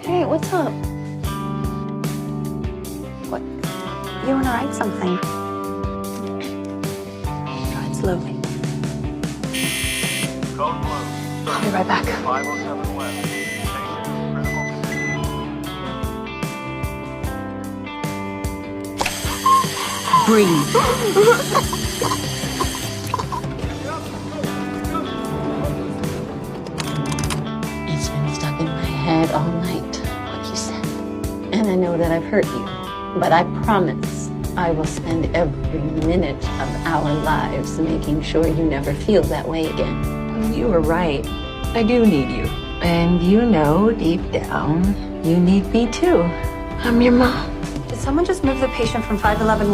Hey, what's up? What? You want to write something? Try it slowly. Code blue. I'll be right back. 507 West. Breathe. It's been stuck in my head all night, what you said. And I know that I've hurt you, but I promise I will spend every minute of our lives making sure you never feel that way again. You were right. I do need you. And you know, deep down, you need me too. I'm your mom. Did someone just move the patient from 511